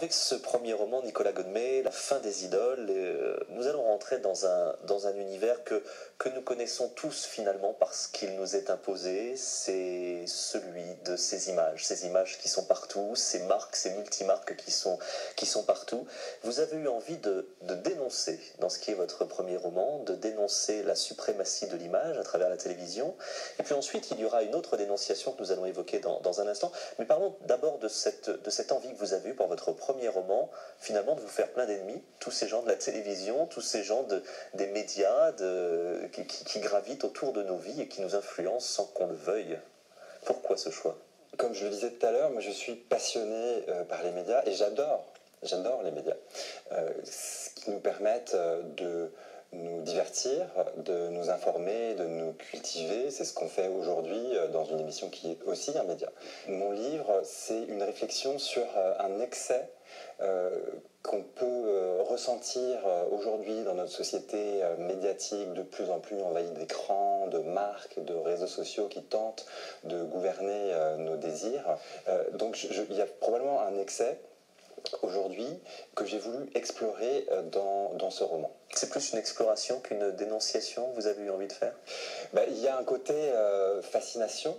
Avec ce premier roman, Nicolas Godmet, La fin des idoles, nous allons rentrer dans un univers que nous connaissons tous finalement parce qu'il nous est imposé. C'est celui de ces images qui sont partout, ces marques, ces multimarques qui sont partout. Vous avez eu envie de dénoncer, dans ce qui est votre premier roman, de dénoncer la suprématie de l'image à travers la télévision. Et puis ensuite, il y aura une autre dénonciation que nous allons évoquer dans un instant. Mais parlons d'abord de cette envie que vous avez eue pour votre premier roman, finalement de vous faire plein d'ennemis, tous ces gens de la télévision, tous ces gens des médias qui gravitent autour de nos vies et qui nous influencent sans qu'on le veuille. Pourquoi ce choix? Comme je le disais tout à l'heure, moi je suis passionné par les médias et j'adore les médias, ce qui nous permettent de nous divertir, de nous informer, de nous cultiver. C'est ce qu'on fait aujourd'hui dans une émission qui est aussi un média. Mon livre, c'est une réflexion sur un excès qu'on peut ressentir aujourd'hui dans notre société médiatique de plus en plus envahie d'écrans, de marques, de réseaux sociaux qui tentent de gouverner nos désirs. Donc il y a probablement un excès aujourd'hui que j'ai voulu explorer dans ce roman. C'est plus une exploration qu'une dénonciation que vous avez eu envie de faire? Il y a un côté fascination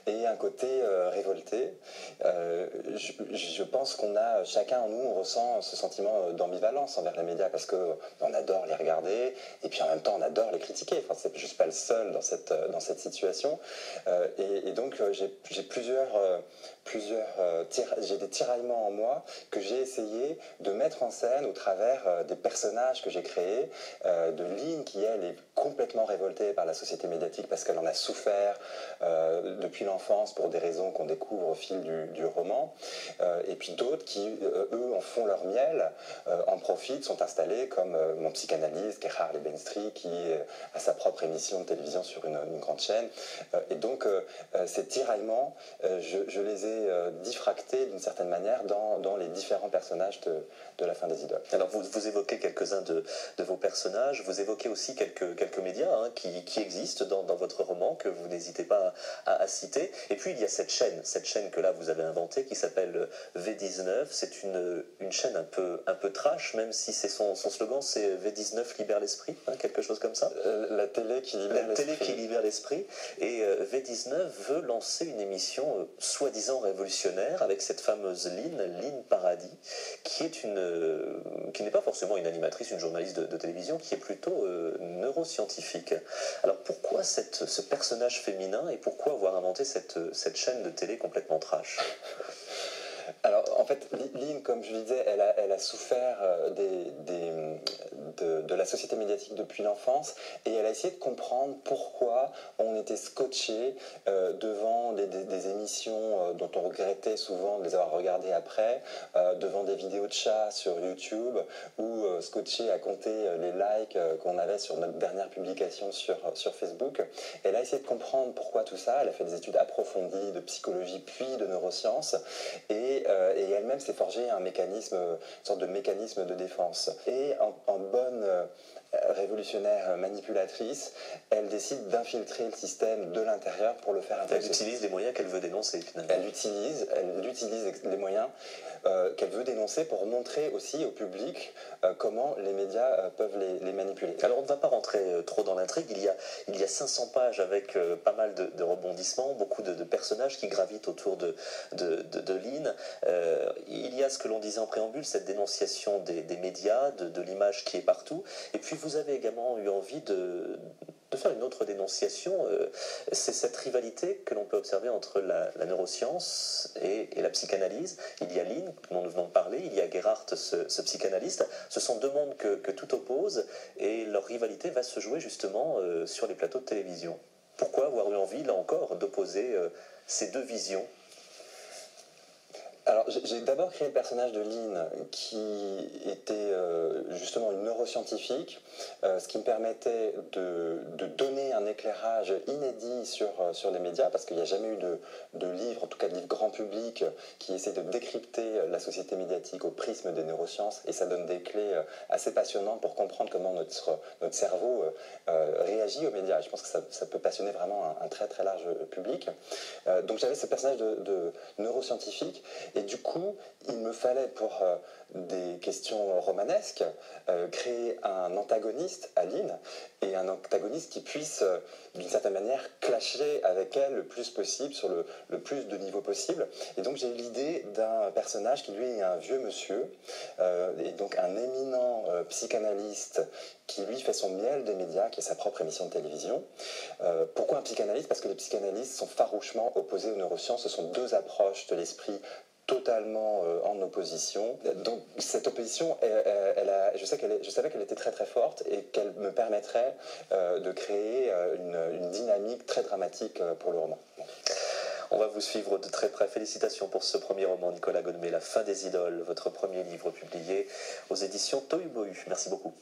et un côté révolté. Je pense qu'on a, chacun en nous, on ressent ce sentiment d'ambivalence envers les médias parce qu'on adore les regarder et puis en même temps on adore les critiquer. Enfin, je ne suis pas le seul dans cette situation. Et donc j'ai j'ai des tiraillements en moi que j'ai essayé de mettre en scène au travers des personnages que j'ai créés, de Lynn qui elle est complètement révoltée par la société médiatique parce qu'elle en a souffert depuis l'enfance pour des raisons qu'on découvre au fil du roman, et puis d'autres qui eux en font leur miel, en profitent, sont installés comme mon psychanalyste Gérard Lebenstry qui a sa propre émission de télévision sur une grande chaîne, et donc ces tiraillements je les ai diffractés d'une certaine manière dans les différents personnages de La fin des idoles. Alors vous évoquez quelques-uns de vos personnages, vous évoquez aussi quelques médias qui existent dans votre roman, que vous n'hésitez pas à citer. Et puis il y a cette chaîne que là vous avez inventée qui s'appelle V19. C'est une chaîne un peu trash, même si c'est son slogan, c'est V19 libère l'esprit, quelque chose comme ça. La télé qui libère l'esprit. Et V19 veut lancer une émission soi-disant révolutionnaire avec cette fameuse Lynn Paradis, qui n'est pas forcément une animatrice, une journaliste de télévision, qui est plutôt neuroscientifique. Alors pourquoi ce personnage féminin et pourquoi avoir inventé cette chaîne de télé complètement trash? Alors en fait, Lynn, comme je le disais, elle a souffert de la société médiatique depuis l'enfance et elle a essayé de comprendre pourquoi on était scotché devant des émissions dont on regrettait souvent de les avoir regardées après, devant des vidéos de chats sur YouTube ou scotché à compter les likes qu'on avait sur notre dernière publication sur Facebook. Elle a essayé de comprendre pourquoi tout ça, elle a fait des études approfondies de psychologie puis de neurosciences et elle-même s'est forgé une sorte de mécanisme de défense. Et en bonne révolutionnaire manipulatrice, elle décide d'infiltrer le système de l'intérieur pour le faire imploser. Elle utilise les moyens qu'elle veut dénoncer finalement. Elle utilise les moyens qu'elle veut dénoncer pour montrer aussi au public comment les médias peuvent les manipuler. Alors on ne va pas rentrer trop dans l'intrigue, il y a 500 pages avec pas mal de rebondissements, beaucoup de personnages qui gravitent autour de Lynn. Il y a ce que l'on disait en préambule, cette dénonciation des médias, de l'image qui est partout, et puis vous avez également eu envie de faire une autre dénonciation, c'est cette rivalité que l'on peut observer entre la neuroscience et la psychanalyse. Il y a Lynn, dont nous venons de parler, il y a Gerhardt, ce psychanalyste. Ce sont deux mondes que tout oppose, et leur rivalité va se jouer justement sur les plateaux de télévision. Pourquoi avoir eu envie, là encore, d'opposer ces deux visions? Alors, j'ai d'abord créé le personnage de Lynn, qui était justement une neuroscientifique, ce qui me permettait de donner un éclairage inédit sur les médias, parce qu'il n'y a jamais eu de livre, en tout cas de livre grand public, qui essaie de décrypter la société médiatique au prisme des neurosciences, et ça donne des clés assez passionnantes pour comprendre comment notre cerveau réagit aux médias. Et je pense que ça peut passionner vraiment un très très large public. Donc j'avais ce personnage de neuroscientifique, et Et du coup, il me fallait pour des questions romanesques créer un antagoniste, Aline, et un antagoniste qui puisse d'une certaine manière clasher avec elle le plus possible, sur le plus de niveaux possible. Et donc j'ai eu l'idée d'un personnage qui lui est un vieux monsieur, et donc un éminent psychanalyste qui lui fait son miel des médias, qui a sa propre émission de télévision. Pourquoi un psychanalyste? Parce que les psychanalystes sont farouchement opposés aux neurosciences. Ce sont deux approches de l'esprit totalement en opposition. Donc cette opposition, je savais qu'elle était très très forte et qu'elle me permettrait de créer une dynamique très dramatique pour le roman. On va vous suivre de très près. Félicitations pour ce premier roman, Nicolas Godemey, La fin des idoles, votre premier livre publié aux éditions Tohu Bohu. Merci beaucoup.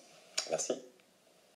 Merci.